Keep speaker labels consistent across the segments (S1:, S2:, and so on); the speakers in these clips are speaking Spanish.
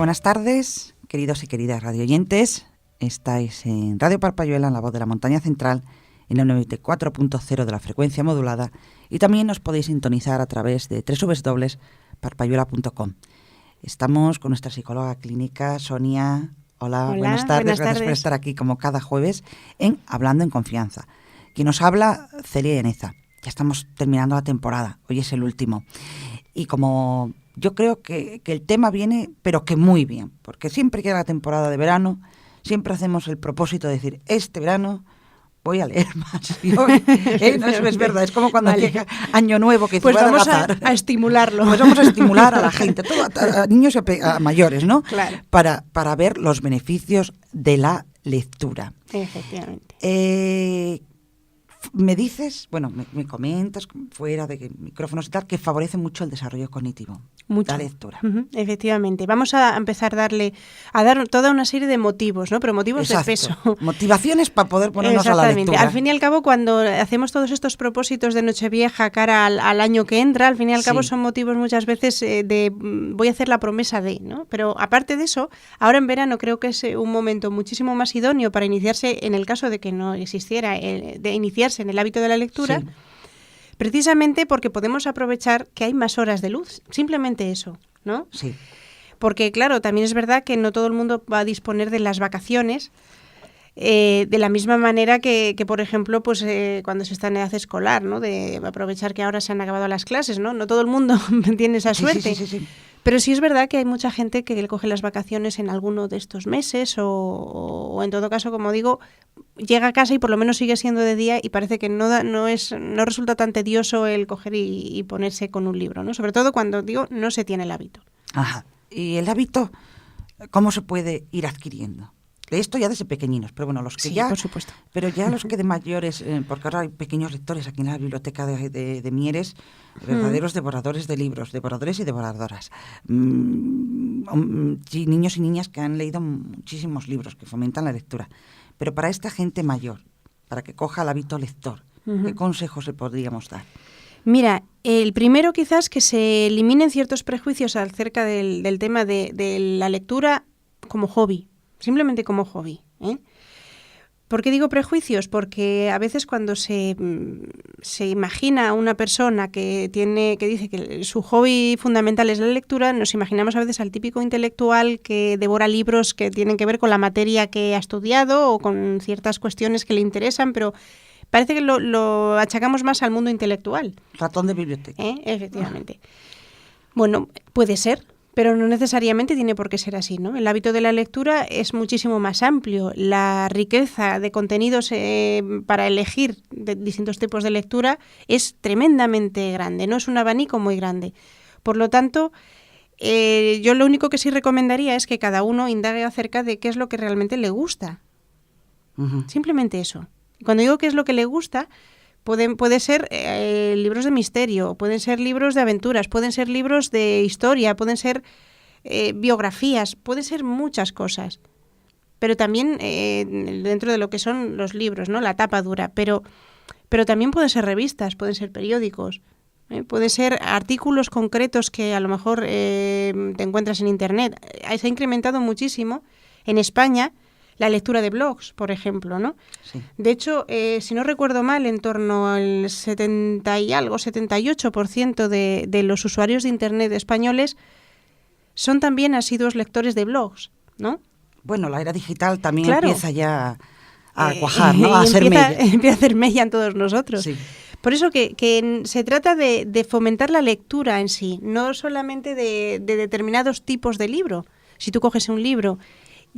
S1: buenas tardes, queridos y queridas radioyentes. Estáis en Radio Parpayuela, en la voz de la montaña central, en el 94.0 de la frecuencia modulada, y también os podéis sintonizar a través de www.parpayuela.com. Estamos con nuestra psicóloga clínica, Sonia. Hola, buenas tardes. Gracias por estar aquí como cada jueves en Hablando en Confianza. Quien nos habla, Celia Llaneza. Ya estamos terminando la temporada, hoy es el último. Y como yo creo que el tema viene, pero que muy bien, porque siempre que llega la temporada de verano, siempre hacemos el propósito de decir, este verano voy a leer más. No, eso es verdad, es como cuando llega Año Nuevo, que
S2: pues
S1: voy
S2: vamos
S1: a
S2: estimularlo.
S1: Pues vamos a estimular a la gente, a niños y a mayores, ¿no?
S2: Claro.
S1: Para ver los beneficios de la lectura.
S2: Efectivamente.
S1: Me dices, bueno, me comentas fuera de micrófonos y tal, que favorece mucho el desarrollo cognitivo,
S2: mucho.
S1: La lectura.
S2: Efectivamente. Vamos a empezar a dar toda una serie de motivos, ¿no? Pero motivos de peso.
S1: Motivaciones para poder ponernos a la lectura.
S2: Al fin y al cabo, cuando hacemos todos estos propósitos de Nochevieja cara al año que entra, al fin y al cabo son motivos muchas veces de voy a hacer la promesa de, ¿no? Pero aparte de eso, ahora en verano creo que es un momento muchísimo más idóneo para iniciarse, en el caso de que no existiera, de iniciarse en el hábito de la lectura, precisamente porque podemos aprovechar que hay más horas de luz, simplemente eso, ¿no?
S1: Sí.
S2: Porque claro, también es verdad que no todo el mundo va a disponer de las vacaciones de la misma manera que por ejemplo, pues cuando se está en edad escolar, ¿no? De aprovechar que ahora se han acabado las clases, ¿no? No todo el mundo tiene esa suerte.
S1: Sí.
S2: Pero sí es verdad que hay mucha gente que coge las vacaciones en alguno de estos meses o en todo caso, como digo, llega a casa y por lo menos sigue siendo de día y parece que no resulta tan tedioso el coger y ponerse con un libro, ¿no? Sobre todo cuando, no se tiene el hábito.
S1: Ajá. ¿Y el hábito cómo se puede ir adquiriendo? Esto ya desde pequeñinos, pero bueno, los que ya...
S2: por supuesto.
S1: Pero ya los que de mayores, porque ahora hay pequeños lectores aquí en la biblioteca de Mieres, verdaderos devoradores de libros, devoradores y devoradoras. Niños y niñas que han leído muchísimos libros, que fomentan la lectura. Pero para esta gente mayor, para que coja el hábito lector, ¿qué consejos le podríamos dar?
S2: Mira, el primero quizás que se eliminen ciertos prejuicios acerca del tema de la lectura como hobby. Simplemente como hobby, ¿eh? ¿Por qué digo prejuicios? Porque a veces cuando se imagina a una persona que dice que su hobby fundamental es la lectura, nos imaginamos a veces al típico intelectual que devora libros que tienen que ver con la materia que ha estudiado o con ciertas cuestiones que le interesan, pero parece que lo achacamos más al mundo intelectual.
S1: Ratón de biblioteca.
S2: Efectivamente. Bueno, puede ser, pero no necesariamente tiene por qué ser así, ¿no? El hábito de la lectura es muchísimo más amplio. La riqueza de contenidos para elegir de distintos tipos de lectura es tremendamente grande, ¿no? Es un abanico muy grande. Por lo tanto, yo lo único que sí recomendaría es que cada uno indague acerca de qué es lo que realmente le gusta. Simplemente eso. Cuando digo qué es lo que le gusta, puede ser libros de misterio, pueden ser libros de aventuras, pueden ser libros de historia, pueden ser biografías, pueden ser muchas cosas. Pero también dentro de lo que son los libros, ¿no? La tapa dura. Pero también pueden ser revistas, pueden ser periódicos, pueden ser artículos concretos que a lo mejor te encuentras en Internet. Se ha incrementado muchísimo en España la lectura de blogs, por ejemplo, ¿no?
S1: Sí.
S2: De hecho, si no recuerdo mal, en torno al 78% de los usuarios de Internet españoles son también asiduos lectores de blogs, ¿no?
S1: Bueno, la era digital también
S2: claro.
S1: Empieza ya a cuajar, ¿no? A hacer mella.
S2: Empieza a hacer mella en todos nosotros.
S1: Sí.
S2: Por eso que se trata de fomentar la lectura en sí, no solamente de determinados tipos de libro. Si tú coges un libro,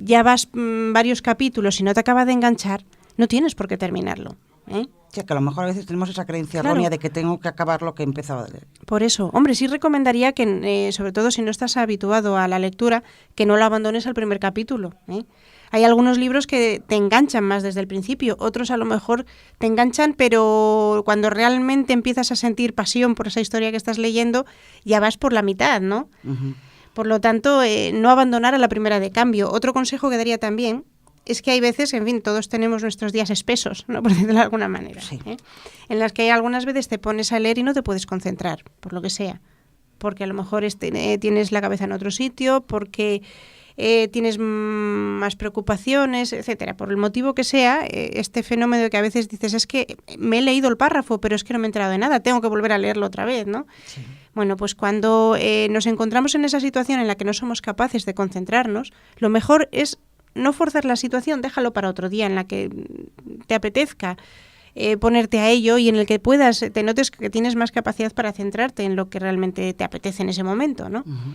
S2: ya vas varios capítulos y no te acaba de enganchar, no tienes por qué terminarlo, ¿eh?
S1: O sea, que a lo mejor a veces tenemos esa creencia errónea de que tengo que acabar lo que he empezado a leer.
S2: Por eso, hombre, sí recomendaría que, sobre todo si no estás habituado a la lectura, que no la abandones al primer capítulo, ¿eh? Hay algunos libros que te enganchan más desde el principio, otros a lo mejor te enganchan, pero cuando realmente empiezas a sentir pasión por esa historia que estás leyendo, ya vas por la mitad, ¿no? Por lo tanto, no abandonar a la primera de cambio. Otro consejo que daría también es que hay veces, en fin, todos tenemos nuestros días espesos, ¿no? Por decirlo de alguna manera,
S1: sí.
S2: En las que algunas veces te pones a leer y no te puedes concentrar, por lo que sea. Porque a lo mejor tienes la cabeza en otro sitio, porque tienes más preocupaciones, etcétera. Por el motivo que sea, este fenómeno de que a veces dices, es que me he leído el párrafo, pero es que no me he enterado de nada, tengo que volver a leerlo otra vez, ¿no?
S1: Sí.
S2: Bueno, pues cuando nos encontramos en esa situación en la que no somos capaces de concentrarnos, lo mejor es no forzar la situación, déjalo para otro día en la que te apetezca ponerte a ello y en el que te notes que tienes más capacidad para centrarte en lo que realmente te apetece en ese momento, ¿no?
S1: Uh-huh.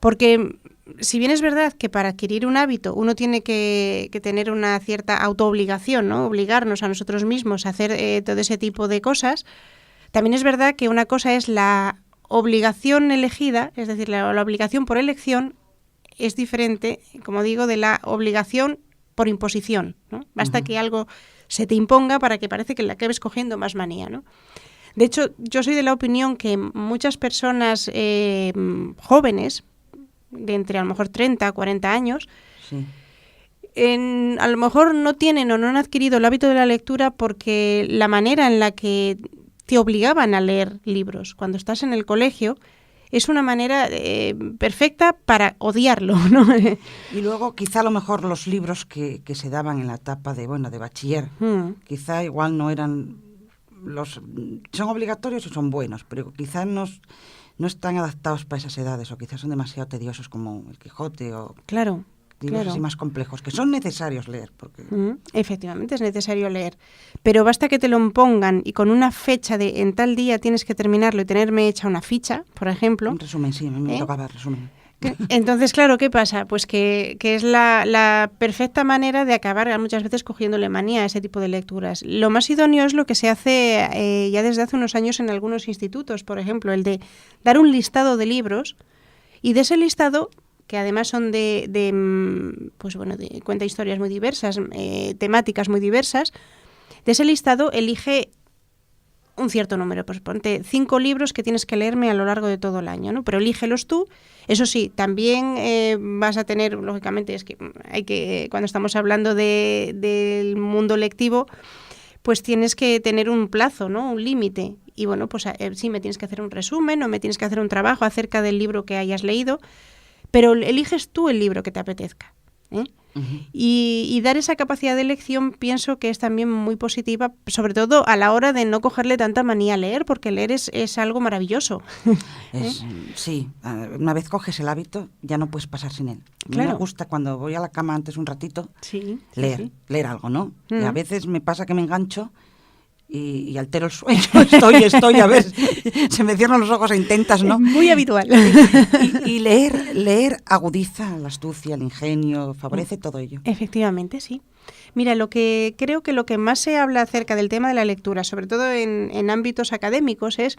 S2: Porque si bien es verdad que para adquirir un hábito uno tiene que tener una cierta autoobligación, ¿no? Obligarnos a nosotros mismos a hacer todo ese tipo de cosas, también es verdad que una cosa es la obligación elegida, es decir, la obligación por elección es diferente, como digo, de la obligación por imposición, ¿no? Basta que algo se te imponga para que parece que le acabes cogiendo más manía, ¿no? De hecho, yo soy de la opinión que muchas personas jóvenes, de entre a lo mejor 30 o 40 años,
S1: Sí.
S2: A lo mejor no tienen o no han adquirido el hábito de la lectura porque la manera en la que te obligaban a leer libros cuando estás en el colegio es una manera perfecta para odiarlo, ¿no?
S1: Y luego quizá a lo mejor los libros que se daban en la etapa de bachiller, quizá igual no eran son obligatorios y son buenos, pero quizá no están adaptados para esas edades o quizás son demasiado tediosos como el Quijote o
S2: Claro.
S1: libros así más complejos, que son necesarios leer. Porque
S2: efectivamente es necesario leer, pero basta que te lo pongan y con una fecha de en tal día tienes que terminarlo y tenerme hecha una ficha, por ejemplo.
S1: Un resumen, sí, a mí me tocaba resumen.
S2: Entonces, claro, ¿qué pasa? Pues que es la perfecta manera de acabar muchas veces cogiéndole manía a ese tipo de lecturas. Lo más idóneo es lo que se hace ya desde hace unos años en algunos institutos, por ejemplo, el de dar un listado de libros y de ese listado, que además son de cuenta historias muy diversas, temáticas muy diversas, de ese listado elige un cierto número, pues ponte 5 libros que tienes que leerme a lo largo de todo el año, ¿no? Pero elígelos tú. Eso sí, también vas a tener, lógicamente, es que hay que, cuando estamos hablando del mundo lectivo, pues tienes que tener un plazo, ¿no? Un límite. Y bueno, pues sí, me tienes que hacer un resumen o me tienes que hacer un trabajo acerca del libro que hayas leído, pero eliges tú el libro que te apetezca, ¿eh? Uh-huh. Y dar esa capacidad de elección pienso que es también muy positiva, sobre todo a la hora de no cogerle tanta manía a leer, porque leer es algo maravilloso.
S1: Sí, una vez coges el hábito ya no puedes pasar sin él.
S2: Claro.
S1: Me gusta cuando voy a la cama antes un ratito leer algo, ¿no?
S2: Uh-huh.
S1: Y a veces me pasa que me engancho y altero el sueño, estoy, a ver, se me cierran los ojos e intentas, ¿no?
S2: Muy habitual.
S1: Y leer agudiza la astucia, el ingenio, favorece todo ello.
S2: Efectivamente, sí. Mira, creo que lo que más se habla acerca del tema de la lectura, sobre todo en ámbitos académicos, es,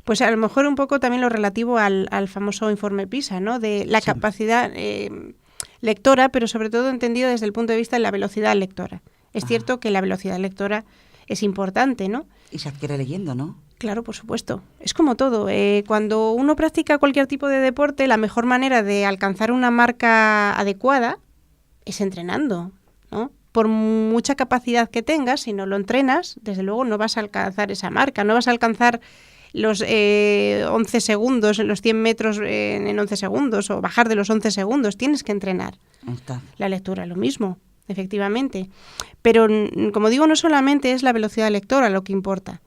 S2: pues a lo mejor un poco también lo relativo al famoso informe PISA, ¿no? De la capacidad lectora, pero sobre todo entendido desde el punto de vista de la velocidad lectora. Es cierto que la velocidad lectora es importante, ¿no?
S1: Y se adquiere leyendo, ¿no?
S2: Claro, por supuesto. Es como todo. Cuando uno practica cualquier tipo de deporte, la mejor manera de alcanzar una marca adecuada es entrenando, ¿no? Por mucha capacidad que tengas, si no lo entrenas, desde luego no vas a alcanzar esa marca, no vas a alcanzar los 11 segundos, los 100 metros en 11 segundos o bajar de los 11 segundos. Tienes que entrenar.
S1: Está.
S2: La lectura, lo mismo. Efectivamente. Pero, como digo, no solamente es la velocidad lectora lo que importa,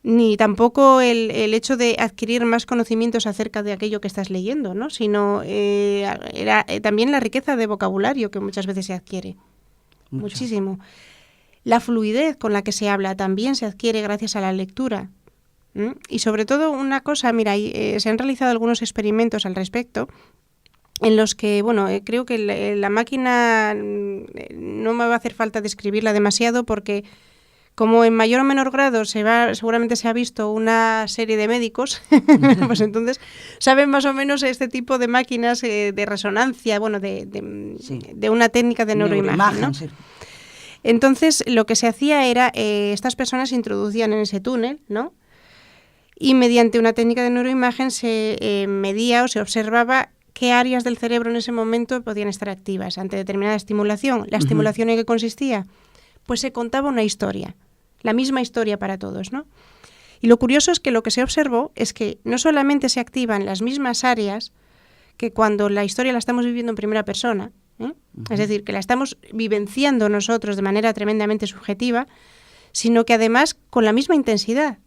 S2: ni tampoco el hecho de adquirir más conocimientos acerca de aquello que estás leyendo, ¿no? Sino también la riqueza de vocabulario que muchas veces se adquiere. Muchísimo. La fluidez con la que se habla también se adquiere gracias a la lectura. Y sobre todo una cosa, mira, se han realizado algunos experimentos al respecto, en los que, creo que la máquina no me va a hacer falta describirla demasiado porque como en mayor o menor grado seguramente se ha visto una serie de médicos, pues entonces saben más o menos este tipo de máquinas de resonancia, de una técnica de neuroimagen, ¿no? Sí. Entonces lo que se hacía era, estas personas se introducían en ese túnel, ¿no? Y mediante una técnica de neuroimagen se medía o se observaba qué áreas del cerebro en ese momento podían estar activas ante determinada estimulación. ¿La estimulación en qué consistía? Pues se contaba una historia, la misma historia para todos, ¿no? Y lo curioso es que lo que se observó es que no solamente se activan las mismas áreas que cuando la historia la estamos viviendo en primera persona, es decir, que la estamos vivenciando nosotros de manera tremendamente subjetiva, sino que además con la misma intensidad.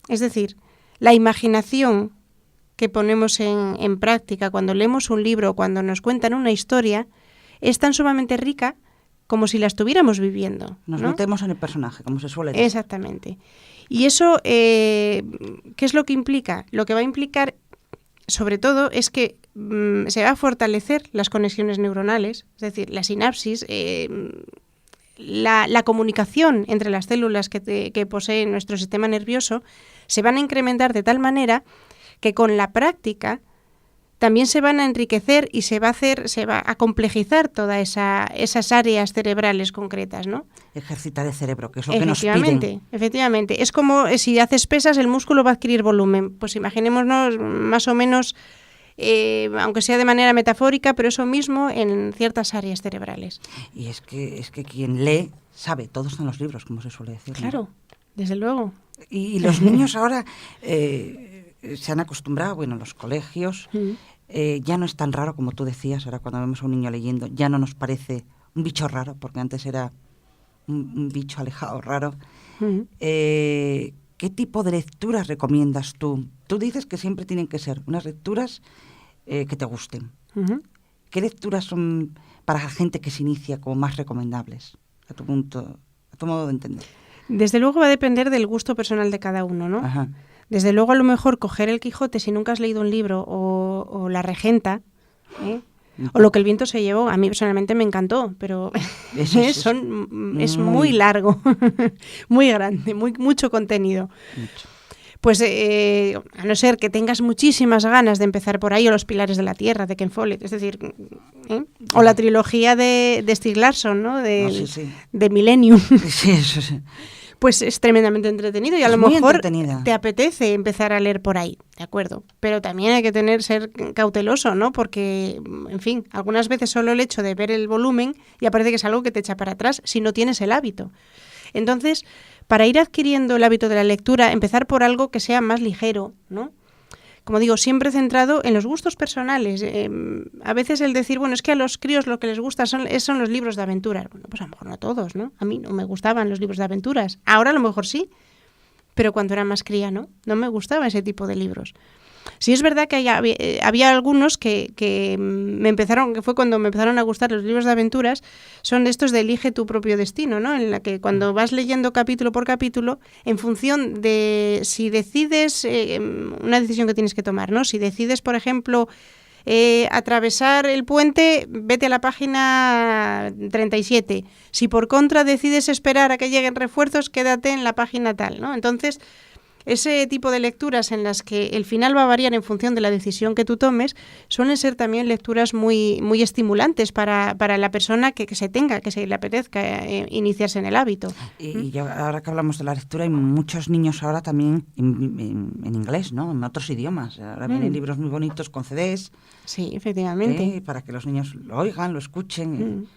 S2: Es decir, la imaginación que ponemos en práctica cuando leemos un libro, cuando nos cuentan una historia, es tan sumamente rica como si la estuviéramos viviendo.
S1: Nos metemos en el personaje, como se suele decir.
S2: Exactamente. Y eso, ¿qué es lo que implica? Lo que va a implicar, sobre todo, es que se va a fortalecer las conexiones neuronales, es decir, la sinapsis, la comunicación entre las células que posee nuestro sistema nervioso se van a incrementar de tal manera que con la práctica también se van a enriquecer y se va a complejizar todas esas áreas cerebrales concretas, ¿no?
S1: Ejercitar el cerebro, que es lo que nos piden.
S2: Efectivamente. Es como si haces pesas, el músculo va a adquirir volumen. Pues imaginémonos más o menos, aunque sea de manera metafórica, pero eso mismo en ciertas áreas cerebrales.
S1: Y es que quien lee sabe, todos en los libros, como se suele decir.
S2: Claro, ¿no? Desde luego.
S1: Y los niños ahora se han acostumbrado, bueno, en los colegios, ya no es tan raro como tú decías, ahora cuando vemos a un niño leyendo, ya no nos parece un bicho raro, porque antes era un bicho alejado, raro. ¿Qué tipo de lecturas recomiendas tú? Tú dices que siempre tienen que ser unas lecturas que te gusten. ¿Qué lecturas son para la gente que se inicia como más recomendables, a tu modo de entender?
S2: Desde luego va a depender del gusto personal de cada uno, ¿no?
S1: Ajá.
S2: Desde luego, a lo mejor, coger el Quijote si nunca has leído un libro o La Regenta, o Lo que el viento se llevó, a mí personalmente me encantó, pero es muy largo, muy grande, mucho contenido.
S1: Mucho.
S2: Pues a no ser que tengas muchísimas ganas de empezar por ahí, o Los pilares de la tierra, de Ken Follett, es decir, o la trilogía de Stieg Larsson, ¿no? De Millennium.
S1: Sí, eso sí.
S2: Pues es tremendamente entretenido y a lo mejor te apetece empezar a leer por ahí, ¿de acuerdo? Pero también hay que ser cauteloso, ¿no? Porque, en fin, algunas veces solo el hecho de ver el volumen ya parece que es algo que te echa para atrás si no tienes el hábito. Entonces, para ir adquiriendo el hábito de la lectura, empezar por algo que sea más ligero, ¿no? Como digo, siempre centrado en los gustos personales. A veces el decir, bueno, es que a los críos lo que les gusta son los libros de aventuras. Bueno, pues a lo mejor no a todos, ¿no? A mí no me gustaban los libros de aventuras. Ahora a lo mejor sí, pero cuando era más cría, ¿no? No me gustaba ese tipo de libros. Sí es verdad que había algunos que fue cuando me empezaron a gustar los libros de aventuras, son estos de Elige tu propio destino, ¿no? En la que cuando vas leyendo capítulo por capítulo, en función de si decides, una decisión que tienes que tomar, ¿no? Si decides, por ejemplo, atravesar el puente, vete a la página 37. Si por contra decides esperar a que lleguen refuerzos, quédate en la página tal, ¿no? Entonces, ese tipo de lecturas en las que el final va a variar en función de la decisión que tú tomes, suelen ser también lecturas muy, muy estimulantes para la persona que se le apetezca iniciarse en el hábito.
S1: Y ahora que hablamos de la lectura, hay muchos niños ahora también en inglés, ¿no? En otros idiomas. Ahora vienen libros muy bonitos con CDs.
S2: Sí, efectivamente.
S1: Para que los niños lo oigan, lo escuchen.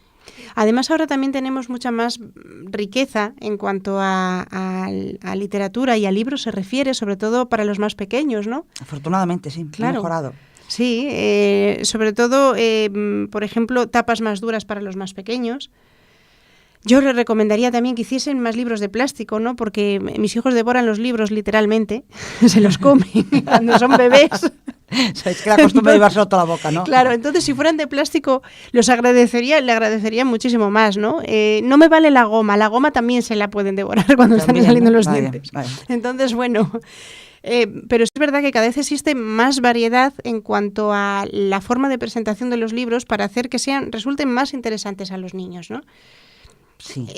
S2: Además, ahora también tenemos mucha más riqueza en cuanto a literatura y a libros se refiere, sobre todo para los más pequeños, ¿no?
S1: Afortunadamente, sí, claro. Ha mejorado.
S2: Sí, sobre todo, por ejemplo, tapas más duras para los más pequeños. Yo les recomendaría también que hiciesen más libros de plástico, ¿no? Porque mis hijos devoran los libros literalmente, se los comen cuando son bebés.
S1: Es que la costumbre de llevárselo toda la boca, ¿no?
S2: Claro, entonces si fueran de plástico le agradecería muchísimo más, ¿no? No me vale la goma también se la pueden devorar cuando están saliendo los dientes. Vaya. Entonces, bueno, pero es verdad que cada vez existe más variedad en cuanto a la forma de presentación de los libros para hacer que resulten más interesantes a los niños, ¿no?
S1: Sí.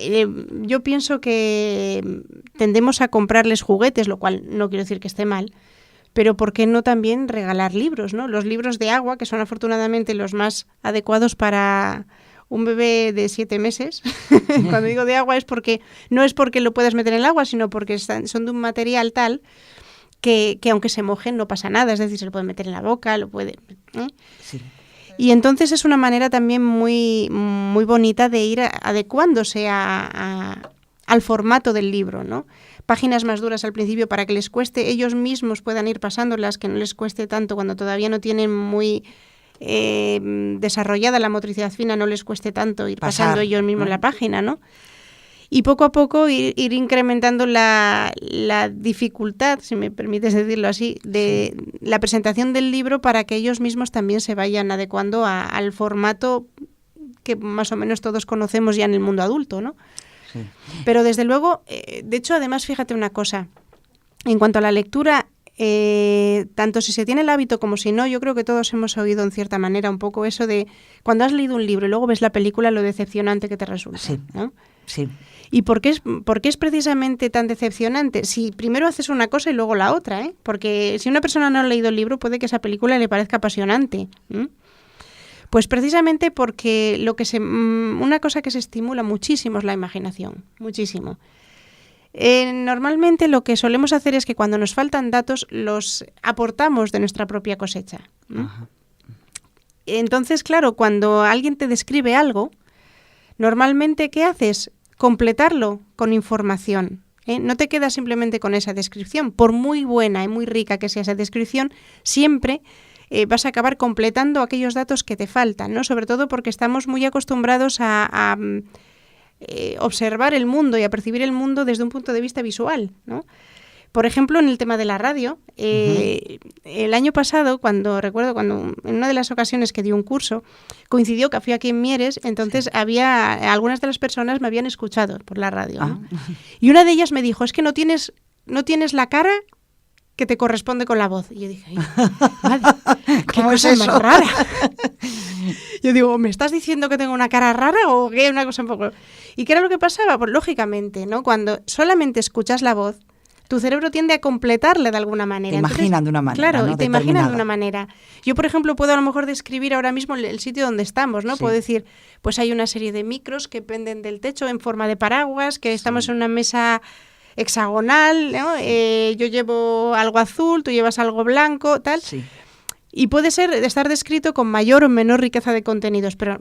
S2: Yo pienso que tendemos a comprarles juguetes, lo cual no quiero decir que esté mal, pero ¿por qué no también regalar libros, ¿no? Los libros de agua, que son afortunadamente los más adecuados para un bebé de 7 meses. Cuando digo de agua no es porque lo puedas meter en el agua, sino porque son de un material tal que aunque se mojen no pasa nada, es decir, se lo pueden meter en la boca,
S1: Sí.
S2: Y entonces es una manera también muy, muy bonita de ir adecuándose a al formato del libro, ¿no? Páginas más duras al principio para que les cueste, ellos mismos puedan ir pasándolas, que no les cueste tanto cuando todavía no tienen muy desarrollada la motricidad fina, no les cueste tanto ir pasando ellos mismos la página, ¿no? Y poco a poco ir incrementando la dificultad, si me permites decirlo así, de la presentación del libro para que ellos mismos también se vayan adecuando al formato que más o menos todos conocemos ya en el mundo adulto, ¿no? Sí. Pero desde luego, de hecho, además, fíjate una cosa, en cuanto a la lectura, tanto si se tiene el hábito como si no, yo creo que todos hemos oído en cierta manera un poco eso de cuando has leído un libro y luego ves la película, lo decepcionante que te resulta, sí, ¿no? Sí. ¿Y por qué es precisamente tan decepcionante? Si primero haces una cosa y luego la otra, ¿eh? Porque si una persona no ha leído el libro, puede que esa película le parezca apasionante, ¿eh? Pues precisamente porque una cosa que se estimula muchísimo es la imaginación, muchísimo. Normalmente lo que solemos hacer es que cuando nos faltan datos los aportamos de nuestra propia cosecha. Entonces, claro, cuando alguien te describe algo, normalmente ¿qué haces? Completarlo con información. No te quedas simplemente con esa descripción. Por muy buena y muy rica que sea esa descripción, siempre vas a acabar completando aquellos datos que te faltan, ¿no? Sobre todo porque estamos muy acostumbrados a observar el mundo y a percibir el mundo desde un punto de vista visual, ¿no? Por ejemplo, en el tema de la radio, el año pasado, recuerdo cuando en una de las ocasiones que di un curso, coincidió que fui aquí en Mieres, entonces algunas de las personas me habían escuchado por la radio, ¿no? Y una de ellas me dijo, es que no tienes la cara que te corresponde con la voz. Y yo dije, madre, qué cosa más rara. Yo digo, ¿me estás diciendo que tengo una cara rara o qué? Una cosa un poco... ¿Y qué era lo que pasaba? Pues lógicamente, ¿no? Cuando solamente escuchas la voz, tu cerebro tiende a completarle de alguna manera.
S1: Te imaginan de una manera,
S2: claro,
S1: ¿no?
S2: Y te imaginan de una manera. Yo, por ejemplo, puedo a lo mejor describir ahora mismo el sitio donde estamos, ¿no? Sí. Puedo decir, pues hay una serie de micros que penden del techo en forma de paraguas, que estamos en una mesa hexagonal, ¿no? Yo llevo algo azul, tú llevas algo blanco, tal. Sí. Y puede estar descrito con mayor o menor riqueza de contenidos, pero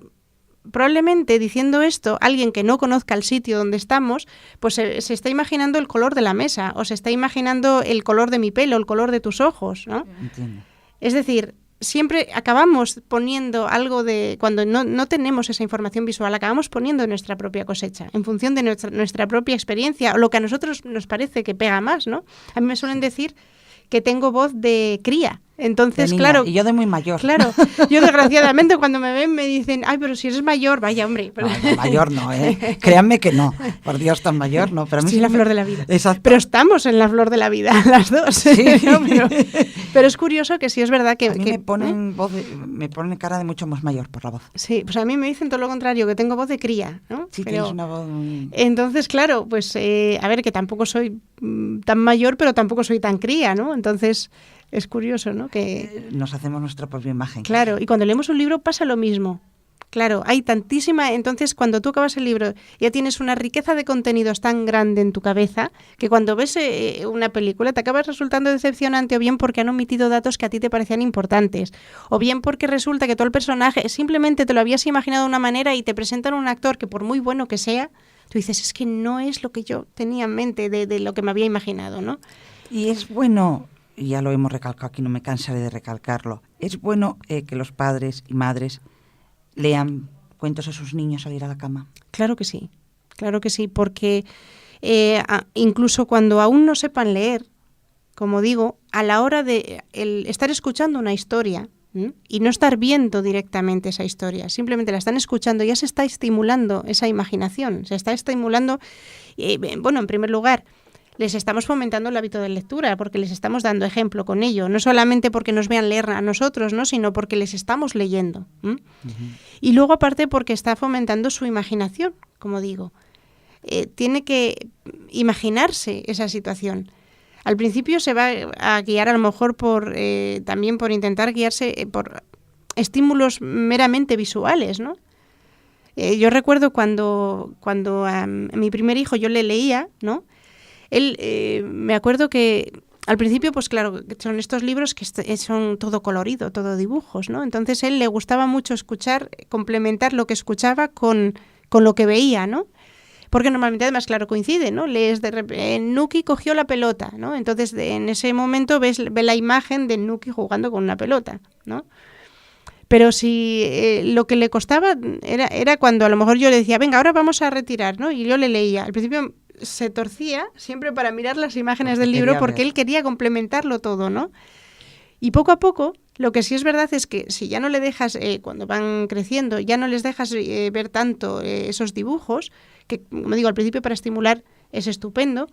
S2: probablemente diciendo esto, alguien que no conozca el sitio donde estamos, pues se está imaginando el color de la mesa, o se está imaginando el color de mi pelo, el color de tus ojos, ¿no? Entiendo. Es decir, siempre acabamos poniendo algo cuando no tenemos esa información visual, acabamos poniendo nuestra propia cosecha, en función de nuestra propia experiencia, o lo que a nosotros nos parece que pega más, ¿no? A mí me suelen decir que tengo voz de cría. Entonces,
S1: niña,
S2: claro...
S1: Y yo de muy mayor.
S2: Claro. Yo, desgraciadamente, cuando me ven, me dicen, ay, pero si eres mayor, vaya, hombre.
S1: No, mayor no, ¿eh? Créanme que no. Por Dios, tan mayor no. Pero a mí
S2: sí, la flor de la vida.
S1: Exacto.
S2: Pero estamos en la flor de la vida, las dos. Sí. ¿No? Pero es curioso que sí es verdad que...
S1: A mí me ponen cara de mucho más mayor por la voz.
S2: Sí, pues a mí me dicen todo lo contrario, que tengo voz de cría, ¿no?
S1: Sí, tienes una voz...
S2: Entonces, claro, pues, a ver, que tampoco soy tan mayor, pero tampoco soy tan cría, ¿no? Entonces... Es curioso, ¿no? Que
S1: nos hacemos nuestra propia imagen.
S2: Claro, y cuando leemos un libro pasa lo mismo. Claro, hay tantísima... Entonces, cuando tú acabas el libro, ya tienes una riqueza de contenidos tan grande en tu cabeza que cuando ves una película te acabas resultando decepcionante, o bien porque han omitido datos que a ti te parecían importantes, o bien porque resulta que tú el personaje simplemente te lo habías imaginado de una manera y te presentan un actor que por muy bueno que sea, tú dices, es que no es lo que yo tenía en mente de lo que me había imaginado, ¿no?
S1: Y es bueno... Y ya lo hemos recalcado aquí, no me cansaré de recalcarlo, es bueno que los padres y madres lean cuentos a sus niños al ir a la cama.
S2: Claro que sí, porque incluso cuando aún no sepan leer, como digo, a la hora de estar escuchando una historia y no estar viendo directamente esa historia, simplemente la están escuchando, ya se está estimulando esa imaginación, se está estimulando, en primer lugar, les estamos fomentando el hábito de lectura, porque les estamos dando ejemplo con ello, no solamente porque nos vean leer a nosotros, ¿no? Sino porque les estamos leyendo. Y luego, aparte, porque está fomentando su imaginación, como digo. Tiene que imaginarse esa situación. Al principio se va a guiar a lo mejor también por intentar guiarse por estímulos meramente visuales, ¿no? Yo recuerdo cuando a mi primer hijo yo le leía, ¿no? Él, me acuerdo que al principio, pues claro, son estos libros que son todo colorido, todo dibujos, ¿no? Entonces a él le gustaba mucho complementar lo que escuchaba con lo que veía, ¿no? Porque normalmente además, claro, coincide, ¿no? Lees de repente, Nuki cogió la pelota, ¿no? Entonces en ese momento ves la imagen de Nuki jugando con una pelota, ¿no? Pero si lo que le costaba era cuando a lo mejor yo le decía, venga, ahora vamos a retirar, ¿no? Y yo le leía. Al principio se torcía siempre para mirar las imágenes del libro porque él quería complementarlo todo, ¿no? Y poco a poco, lo que sí es verdad es que si ya no le dejas, cuando van creciendo, ya no les dejas ver tanto esos dibujos, que como digo, al principio para estimular es estupendo,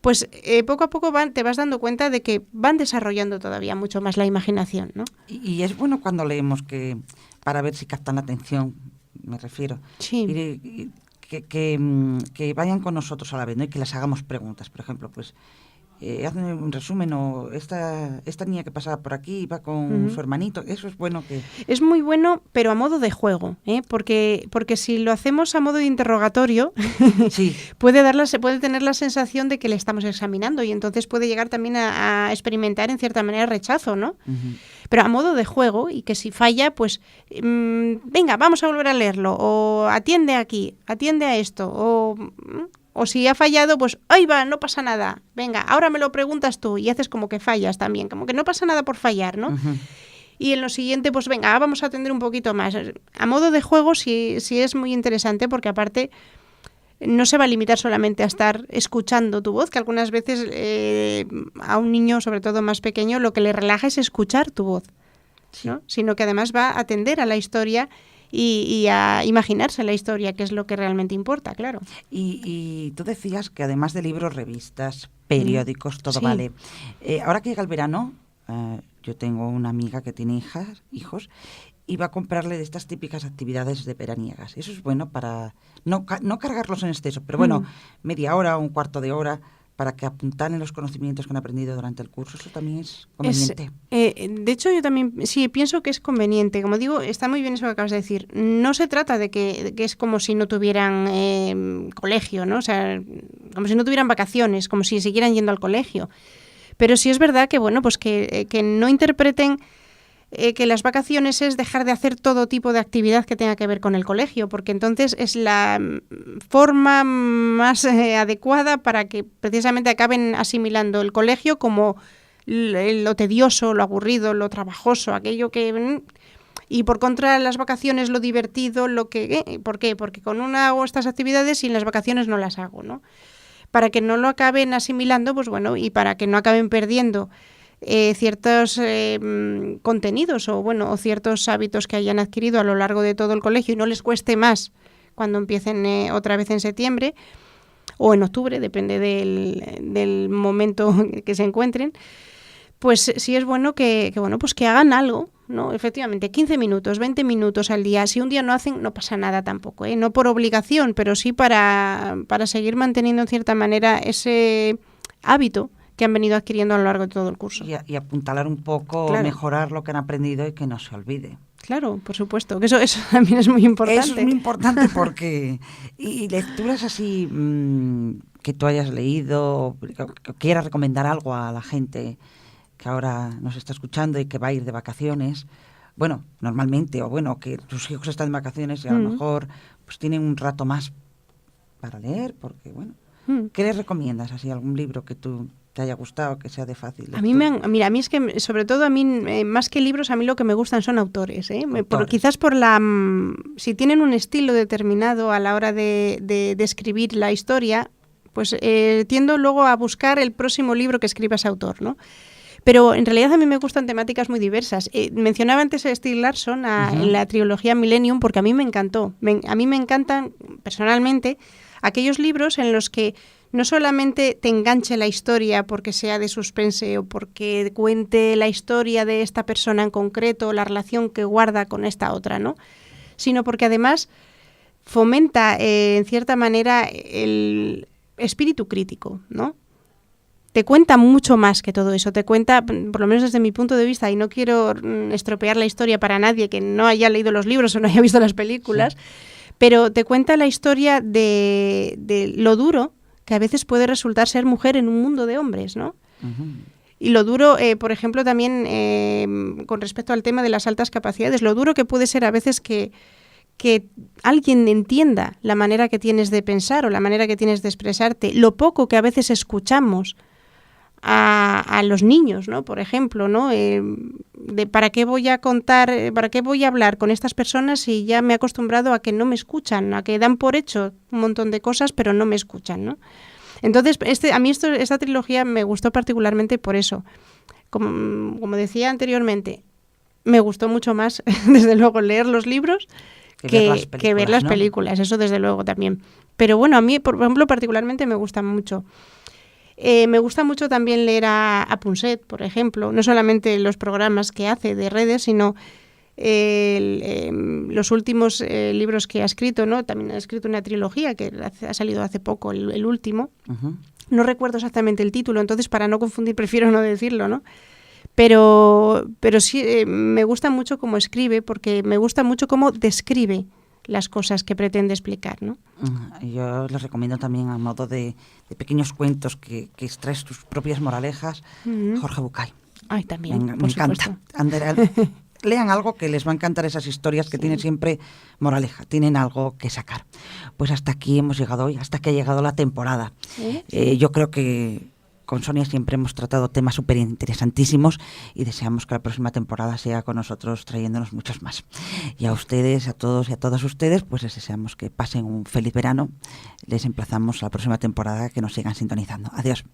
S2: pues poco a poco te vas dando cuenta de que van desarrollando todavía mucho más la imaginación, ¿no?
S1: Y es bueno cuando leemos para ver si captan la atención, me refiero.
S2: Sí.
S1: Que vayan con nosotros a la vez, ¿no? Y que les hagamos preguntas, por ejemplo, pues hazme un resumen, o esta niña que pasaba por aquí iba con su hermanito. Eso es bueno que...
S2: Es muy bueno, pero a modo de juego, ¿eh? Porque si lo hacemos a modo de interrogatorio,
S1: sí.
S2: se puede tener la sensación de que le estamos examinando y entonces puede llegar también a experimentar en cierta manera rechazo, ¿no? Pero a modo de juego, y que si falla, pues venga, vamos a volver a leerlo, o atiende aquí, atiende a esto, o si ha fallado, pues ahí va, no pasa nada, venga, ahora me lo preguntas tú, y haces como que fallas también, como que no pasa nada por fallar, ¿no? Y en lo siguiente, pues venga, vamos a atender un poquito más. A modo de juego sí es muy interesante, porque aparte no se va a limitar solamente a estar escuchando tu voz, que algunas veces a un niño, sobre todo más pequeño, lo que le relaja es escuchar tu voz, ¿no? Sino que además va a atender a la historia y a imaginarse la historia, que es lo que realmente importa, claro.
S1: Y tú decías que además de libros, revistas, periódicos, todo
S2: sí.
S1: vale. Ahora que llega el verano, yo tengo una amiga que tiene hijos, y va a comprarle de estas típicas actividades de veraniegas. Eso es bueno para no cargarlos en exceso, pero bueno, media hora o un cuarto de hora para que apuntalen los conocimientos que han aprendido durante el curso. Eso también es conveniente.
S2: De hecho, yo también sí pienso que es conveniente. Como digo, está muy bien eso que acabas de decir. No se trata de que es como si no tuvieran colegio, ¿no? O sea, como si no tuvieran vacaciones, como si siguieran yendo al colegio. Pero sí es verdad que, bueno, pues que no interpreten que las vacaciones es dejar de hacer todo tipo de actividad que tenga que ver con el colegio, porque entonces es la forma más adecuada para que precisamente acaben asimilando el colegio como lo tedioso, lo aburrido, lo trabajoso, aquello que... Y por contra, las vacaciones, lo divertido, lo que... ¿Por qué? Porque con una hago estas actividades y en las vacaciones no las hago, ¿no? Para que no lo acaben asimilando, pues bueno, y para que no acaben perdiendo ciertos contenidos o ciertos hábitos que hayan adquirido a lo largo de todo el colegio y no les cueste más cuando empiecen otra vez en septiembre o en octubre, depende del momento que se encuentren, pues sí es bueno que hagan algo, ¿no? Efectivamente, 15 minutos, 20 minutos al día. Si un día no hacen, no pasa nada tampoco, ¿eh? No por obligación, pero sí para seguir manteniendo en cierta manera ese hábito que han venido adquiriendo a lo largo de todo el curso.
S1: Y apuntalar un poco, claro, mejorar lo que han aprendido y que no se olvide.
S2: Claro, por supuesto, que eso también es muy importante.
S1: Eso es muy importante porque... Y lecturas así que tú hayas leído, que quieras recomendar algo a la gente que ahora nos está escuchando y que va a ir de vacaciones. Bueno, normalmente, o bueno, que tus hijos están de vacaciones y a lo mejor pues tienen un rato más para leer, porque bueno... ¿Qué les recomiendas? ¿Así algún libro que tú te haya gustado, que sea de fácil lectura?
S2: A mí es que, sobre todo a mí, más que libros, a mí lo que me gustan son autores, ¿eh? Quizás si tienen un estilo determinado a la hora de escribir la historia, pues tiendo luego a buscar el próximo libro que escriba ese autor, ¿no? Pero en realidad a mí me gustan temáticas muy diversas. Mencionaba antes a Stieg Larsson en la trilogía Millennium porque a mí me encantó. A mí me encantan, personalmente, aquellos libros en los que no solamente te enganche la historia porque sea de suspense o porque cuente la historia de esta persona en concreto, la relación que guarda con esta otra, ¿no? Sino porque además fomenta, en cierta manera, el espíritu crítico, ¿no? Te cuenta mucho más que todo eso, te cuenta, por lo menos desde mi punto de vista, y no quiero estropear la historia para nadie que no haya leído los libros o no haya visto las películas, sí, pero te cuenta la historia de lo duro que a veces puede resultar ser mujer en un mundo de hombres, ¿no? Y lo duro, por ejemplo, también con respecto al tema de las altas capacidades, lo duro que puede ser a veces que que alguien entienda la manera que tienes de pensar o la manera que tienes de expresarte, lo poco que a veces escuchamos a los niños, ¿no? Por ejemplo, ¿no? De para qué voy a contar, para qué voy a hablar con estas personas si ya me he acostumbrado a que no me escuchan, a que dan por hecho un montón de cosas, pero no me escuchan, ¿no? Entonces, a mí esta trilogía me gustó particularmente por eso. Como decía anteriormente, me gustó mucho más, desde luego, leer los libros que ver las películas, eso desde luego también. Pero bueno, a mí, por ejemplo, particularmente me gusta mucho. Me gusta mucho también leer a Punset, por ejemplo, no solamente los programas que hace de redes, sino los últimos libros que ha escrito, ¿no? También ha escrito una trilogía que ha salido hace poco, el último. Uh-huh. No recuerdo exactamente el título, entonces para no confundir prefiero no decirlo, ¿no? Pero sí me gusta mucho cómo escribe, porque me gusta mucho cómo describe las cosas que pretende explicar, ¿no?
S1: Yo les recomiendo también, a modo de pequeños cuentos que extraes tus propias moralejas, Jorge Bucay.
S2: Ay, también,
S1: me encanta. Lean algo que les va a encantar, esas historias que tienen siempre moraleja, tienen algo que sacar. Pues hasta aquí hemos llegado hoy, hasta que ha llegado la temporada. Yo creo que con Sonia siempre hemos tratado temas súper interesantísimos y deseamos que la próxima temporada sea con nosotros trayéndonos muchos más. Y a ustedes, a todos y a todas ustedes, pues les deseamos que pasen un feliz verano. Les emplazamos a la próxima temporada, que nos sigan sintonizando. Adiós.